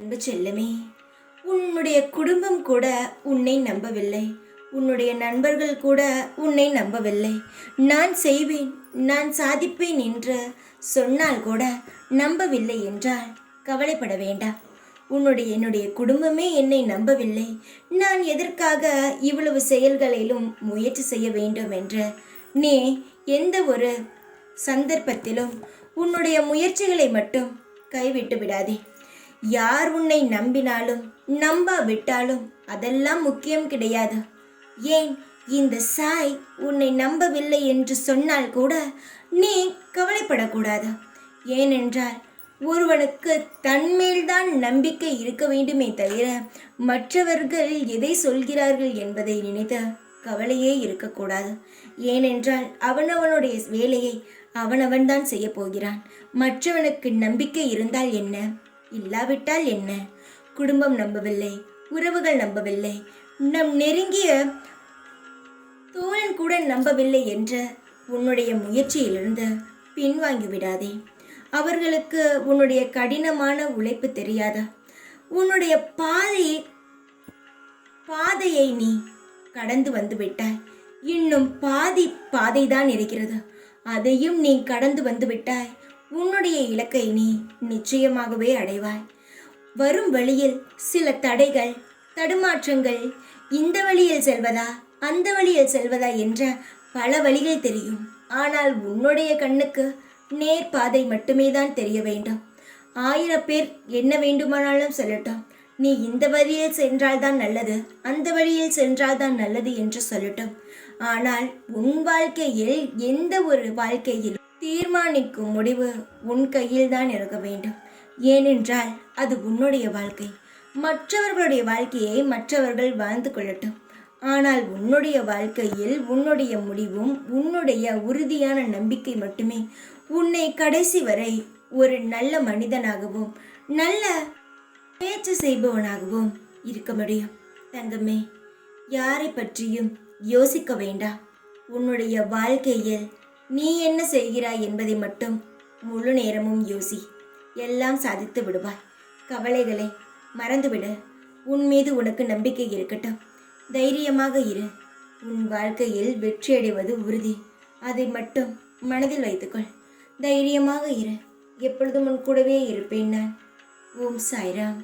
அன்பு செல்லமே, உன்னுடைய குடும்பம் கூட உன்னை நம்பவில்லை. உன்னுடைய நண்பர்கள் கூட உன்னை நம்பவில்லை. நான் செய்வேன், நான் சாதிப்பேன் என்று சொன்னால் கூட நம்பவில்லை என்றால் கவலைப்பட வேண்டாம். என்னுடைய குடும்பமே என்னை நம்பவில்லை, நான் எதற்காக இவ்வளவு செயல்களிலும் முயற்சி செய்ய வேண்டும் என்று நீ எந்த ஒரு சந்தர்ப்பத்திலும் உன்னுடைய முயற்சிகளை மட்டும் கைவிட்டு விடாதே. யார் உன்னை நம்பினாலும் நம்பாவிட்டாலும் அதெல்லாம் முக்கியம் கிடையாது. ஏன் இந்த சாய் உன்னை நம்பவில்லை என்று சொன்னால் கூட நீ கவலைப்படக்கூடாது. ஏனென்றால் ஒருவனுக்கு தன்மேல்தான் நம்பிக்கை இருக்க வேண்டுமே தவிர மற்றவர்கள் எதை சொல்கிறார்கள் என்பதை நினைத்து கவலையே இருக்கக்கூடாது. ஏனென்றால் அவனவனுடைய வேலையை அவனவன்தான் செய்ய போகிறான். மற்றவனுக்கு நம்பிக்கை இருந்தால் என்ன, இல்லாவிட்டால் என்ன? குடும்பம் நம்பவில்லை, உறவுகள் நம்பவில்லை, நம் நெருங்கிய தோழன் கூட நம்பவில்லை என்ற உன்னுடைய முயற்சியிலிருந்து பின்வாங்கி விடாதே. அவர்களுக்கு உன்னுடைய கடினமான உழைப்பு தெரியாதா? உன்னுடைய பாதையை நீ கடந்து வந்து விட்டாய். இன்னும் பாதைதான் இருக்கிறது. அதையும் நீ கடந்து வந்து விட்டாய். உன்னுடைய இலக்கை நீ நிச்சயமாகவே அடைவாய். வரும் வழியில் சில தடைகள், தடுமாற்றங்கள், இந்த வழியில் செல்வதா அந்த வழியில் செல்வதா என்ற பல வழிகள் தெரியும். ஆனால் உன்னுடைய கண்ணுக்கு நேர் பாதை மட்டுமே தான் தெரிய வேண்டும். 1000 பேர் என்ன வேண்டுமானாலும் சொல்லட்டும், நீ இந்த வழியில் சென்றால்தான் நல்லது, அந்த வழியில் சென்றால்தான் நல்லது என்று சொல்லட்டும். ஆனால் உன் வாழ்க்கையில் எந்த ஒரு வாழ்க்கையில் தீர்மானிக்கும் முடிவு உன் கையில் தான் இருக்க வேண்டும். ஏனென்றால் அது உன்னுடைய வாழ்க்கை. மற்றவர்களுடைய வாழ்க்கையை மற்றவர்கள் வாழ்ந்து கொள்ளட்டும். ஆனால் உன்னுடைய வாழ்க்கையில் உன்னுடைய முடிவும் உன்னுடைய உறுதியான நம்பிக்கை மட்டுமே உன்னை கடைசி வரை ஒரு நல்ல மனிதனாகவும் நல்ல பேச்சு செய்பவனாகவும் இருக்க முடியும். தங்கமே, யாரை பற்றியும் யோசிக்க வேண்டாம். உன்னுடைய வாழ்க்கையில் நீ என்ன செய்கிறாய் என்பதை மட்டும் முழு நேரமும் யோசி. எல்லாம் சாதித்து விடுவாய். கவலைகளை மறந்துவிடு. உன் மீது உனக்கு நம்பிக்கை இருக்கட்டும். தைரியமாக இரு. உன் வாழ்க்கையில் வெற்றியடைவது உறுதி. அதை மட்டும் மனதில் வைத்துக்கொள். தைரியமாக இரு. எப்பொழுதும் உன் கூடவே இருப்பேன் நான். ஓம் சாய்ராம்.